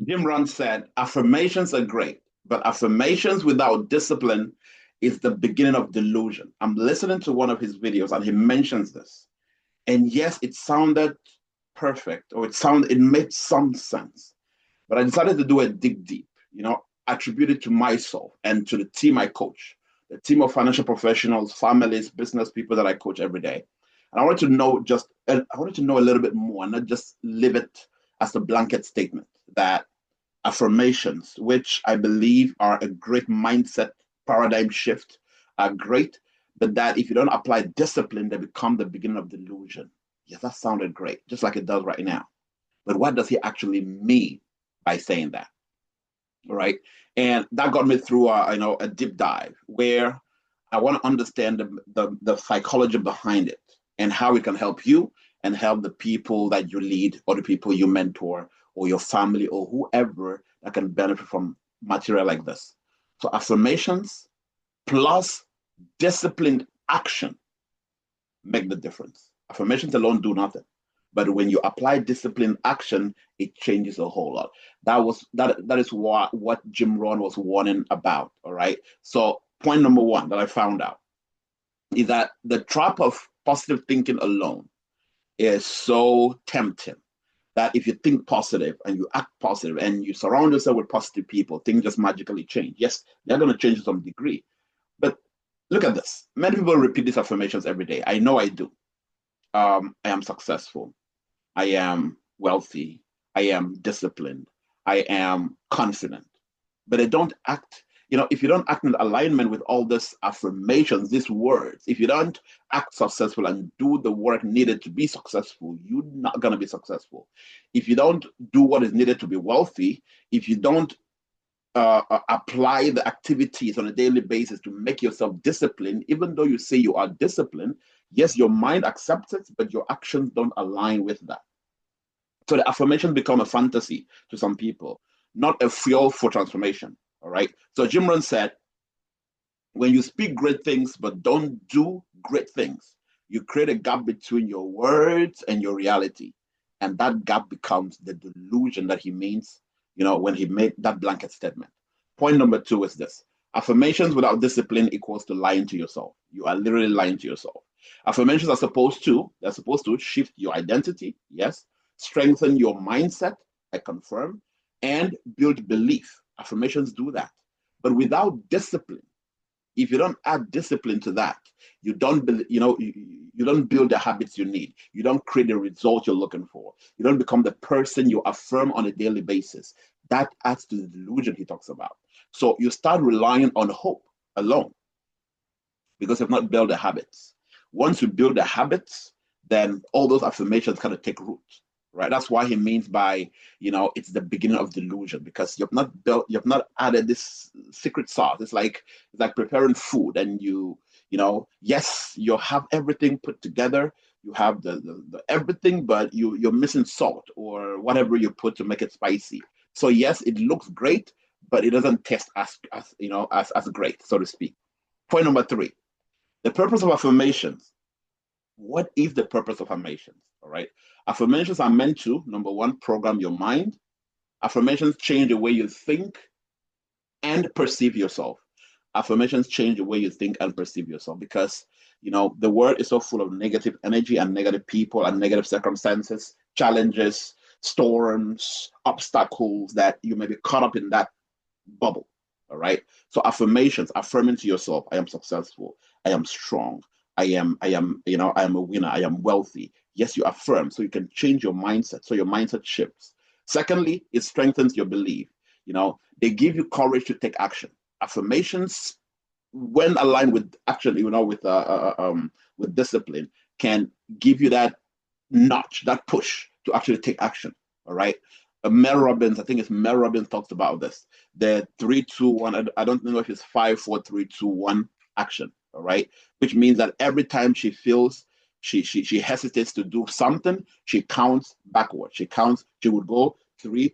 Jim Rohn said, affirmations are great, but affirmations without discipline is the beginning of delusion. I'm listening to one of his videos and he mentions this. And yes, it sounded perfect, or it made some sense. But I decided to do a dig deep, attribute it to myself and to the team I coach, the team of financial professionals, families, business people that I coach every day. And I wanted to know a little bit more, and not just leave it as a blanket statement that affirmations, which I believe are a great mindset paradigm shift, are great, but that if you don't apply discipline, they become the beginning of delusion. Yes, that sounded great, just like it does right now. But what does he actually mean by saying that? Right? And that got me through a deep dive where I want to understand the psychology behind it and how it can help you and help the people that you lead or the people you mentor or your family or whoever that can benefit from material like this. So affirmations plus disciplined action make the difference. Affirmations alone do nothing. But when you apply disciplined action, it changes a whole lot. That is what Jim Rohn was warning about. All right. So point number one that I found out is that the trap of positive thinking alone is so tempting that if you think positive and you act positive and you surround yourself with positive people, things just magically change. Yes, they're going to change to some degree. But look at this. Many people repeat these affirmations every day. I know I do. I am successful. I am wealthy. I am disciplined. I am confident. But I don't act, if you don't act in alignment with all these affirmations, these words, if you don't act successful and do the work needed to be successful, you're not going to be successful. If you don't do what is needed to be wealthy, if you don't apply the activities on a daily basis to make yourself disciplined, even though you say you are disciplined, yes, your mind accepts it, but your actions don't align with that. So the affirmation become a fantasy to some people, not a fuel for transformation. All right. So Jim Rohn said, when you speak great things but don't do great things, you create a gap between your words and your reality. And that gap becomes the delusion that he means, when he made that blanket statement. Point number two is this: affirmations without discipline equals to lying to yourself. You are literally lying to yourself. Affirmations they're supposed to shift your identity, yes, strengthen your mindset, I confirm, and build belief. Affirmations do that. But without discipline, if you don't add discipline to that, you don't you don't build the habits you need. You don't create the result you're looking for. You don't become the person you affirm on a daily basis. That adds to the delusion he talks about. So you start relying on hope alone because you've not built the habits. Once you build the habits, then all those affirmations kind of take root, right? That's why he means by, it's the beginning of delusion because you've not added this secret sauce. It's like preparing food and yes, you have everything put together. You have the everything, but you're missing salt or whatever you put to make it spicy. So yes, it looks great, but it doesn't taste as great, so to speak. Point number three, the purpose of affirmations. What is the purpose of affirmations? All right. Affirmations are meant to, number one, program your mind. Affirmations change the way you think and perceive yourself. Affirmations change the way you think and perceive yourself because, the world is so full of negative energy and negative people and negative circumstances, challenges, storms, obstacles that you may be caught up in that bubble. All right. So affirmations, affirming to yourself, I am successful, I am strong, I am a winner, I am wealthy. Yes, you affirm so you can change your mindset. So your mindset shifts. Secondly, it strengthens your belief. They give you courage to take action. Affirmations, when aligned with action, with discipline, can give you that notch, that push to actually take action. All right. Mel Robbins, I think it's Mel Robbins talks about this. The 3-2-1, I don't know if it's 5-4-3-2-1 action. All right. Which means that every time she feels she hesitates to do something, she counts backwards. She would go 3-2-1,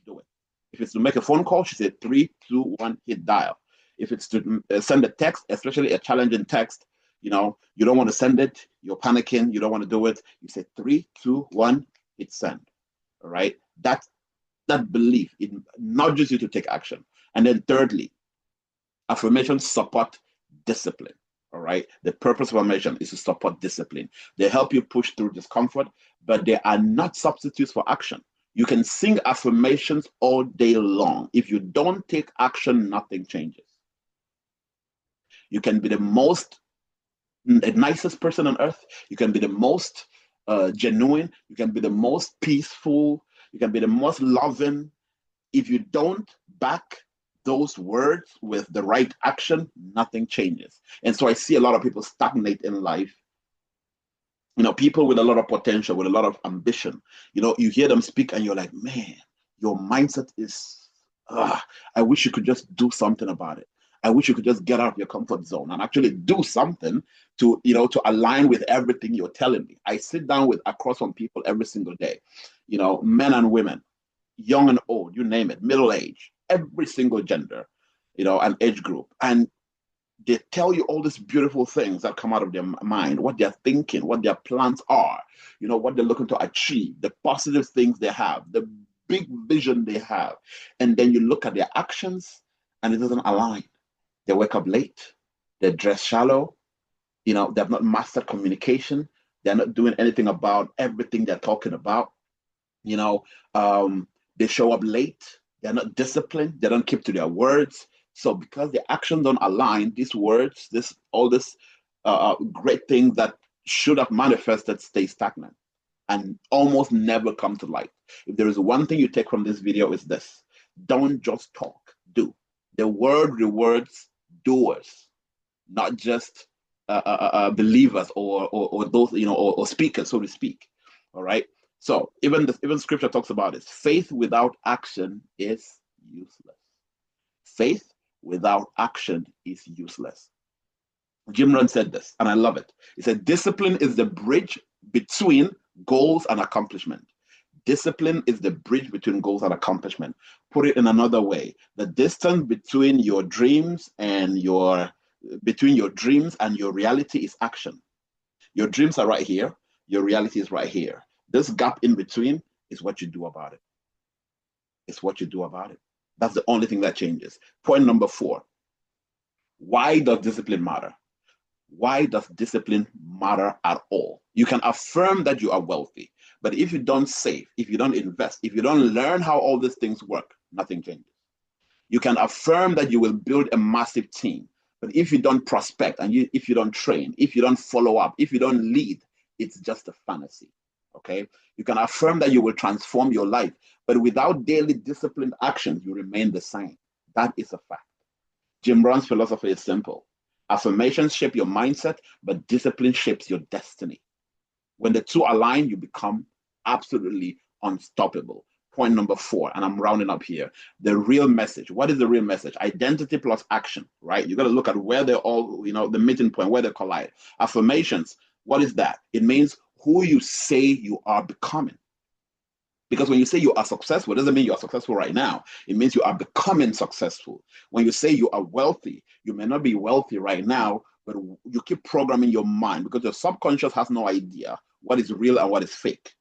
do it. If it's to make a phone call, she said 3-2-1, hit dial. If it's to send a text, especially a challenging text, you don't want to send it, you're panicking, you don't want to do it. You say 3-2-1, hit send. All right. That That belief, it nudges you to take action. And then thirdly, affirmations support discipline. All right. The purpose of affirmation is to support discipline. They help you push through discomfort, but they are not substitutes for action. You can sing affirmations all day long. If you don't take action, nothing changes. You can be the nicest person on earth. You can be the most genuine. You can be the most peaceful. You can be the most loving. If you don't back those words with the right action, nothing changes. And so I see a lot of people stagnate in life. People with a lot of potential, with a lot of ambition. You hear them speak and you're like, man, your mindset is, I wish you could just do something about it. I wish you could just get out of your comfort zone and actually do something to align with everything you're telling me. I sit down across from people every single day, men and women, young and old, you name it, middle age, every single gender, and age group. And they tell you all these beautiful things that come out of their mind, what they're thinking, what their plans are, what they're looking to achieve, the positive things they have, the big vision they have. And then you look at their actions and it doesn't align. They wake up late, they dress shallow, they have not mastered communication, they're not doing anything about everything they're talking about. They show up late, they're not disciplined, they don't keep to their words. So because the actions don't align, these words, all this great things that should have manifested stay stagnant and almost never come to light. If there is one thing you take from this video, is this: don't just talk, do. The word rewards doers, not just believers or those, or speakers, so to speak. All right. So even scripture talks about it. Faith without action is useless. Faith without action is useless. Jim Rohn said this, and I love it. He said, discipline is the bridge between goals and accomplishment. Discipline is the bridge between goals and accomplishment. Put it in another way: the distance between your dreams and your reality is action. Your dreams are right here. Your reality is right here. This gap in between is what you do about it. It's what you do about it. That's the only thing that changes. Point number 4. Why does discipline matter? Why does discipline matter at all? You can affirm that you are wealthy, but if you don't save, if you don't invest, if you don't learn how all these things work, nothing changes. You can affirm that you will build a massive team, but if you don't prospect and if you don't train, if you don't follow up, if you don't lead, it's just a fantasy. Okay? You can affirm that you will transform your life, but without daily disciplined action, you remain the same. That is a fact. Jim Rohn's philosophy is simple. Affirmations shape your mindset, but discipline shapes your destiny. When the two align, you become absolutely unstoppable. Point number 4, and I'm rounding up here. The real message. What is the real message? Identity plus action, right? You got to look at where they're all, the meeting point, where they collide. Affirmations, what is that? It means who you say you are becoming. Because when you say you are successful, it doesn't mean you are successful right now. It means you are becoming successful. When you say you are wealthy, you may not be wealthy right now, but you keep programming your mind because your subconscious has no idea what is real and what is fake.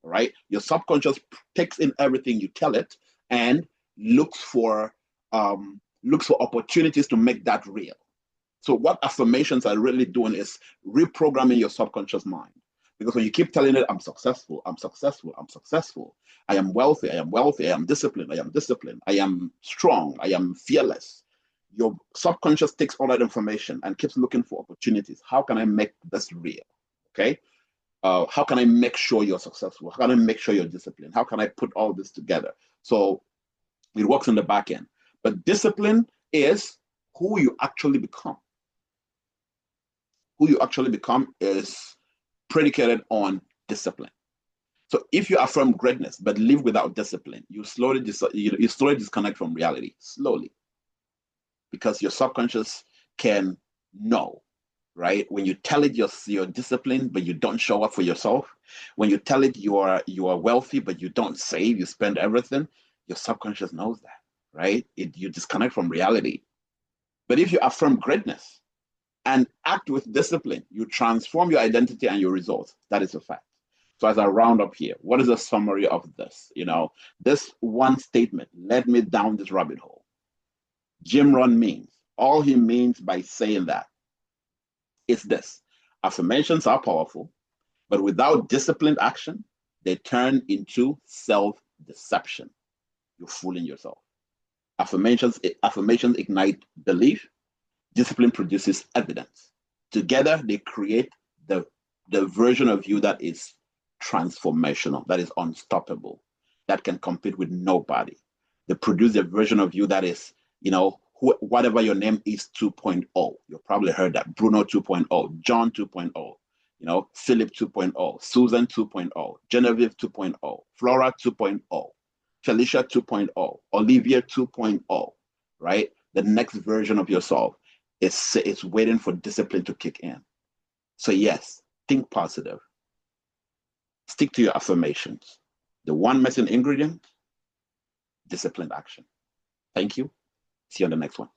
Right? Your subconscious takes in everything you tell it and looks for opportunities to make that real. So what affirmations are really doing is reprogramming your subconscious mind. Because when you keep telling it, I'm successful, I'm successful, I'm successful, I am wealthy, I am wealthy, I am disciplined, I am disciplined, I am strong, I am fearless. Your subconscious takes all that information and keeps looking for opportunities. How can I make this real? Okay. How can I make sure you're successful? How can I make sure you're disciplined? How can I put all this together? So it works in the back end. But discipline is who you actually become. Who you actually become is predicated on discipline. So if you affirm greatness but live without discipline, you slowly disconnect from reality, slowly, because your subconscious can know, right? When you tell it you're disciplined but you don't show up for yourself, when you tell it you are wealthy but you don't save, you spend everything, your subconscious knows that, right? You disconnect from reality. But if you affirm greatness and act with discipline, you transform your identity and your results. That is a fact. So as I round up here, what is the summary of this? This one statement led me down this rabbit hole. Jim Rohn means, all he means by saying that is this: affirmations are powerful, but without disciplined action, they turn into self-deception. You're fooling yourself. Affirmations ignite belief. Discipline produces evidence. Together, they create the version of you that is transformational, that is unstoppable, that can compete with nobody. They produce a version of you that is, whatever your name is 2.0. You've probably heard that. Bruno 2.0, John 2.0, Philip 2.0, Susan 2.0, Genevieve 2.0, Flora 2.0, Felicia 2.0, Olivia 2.0, right? The next version of yourself is waiting for discipline to kick in. So yes, think positive. Stick to your affirmations. The one missing ingredient: disciplined action. Thank you. See you on the next one.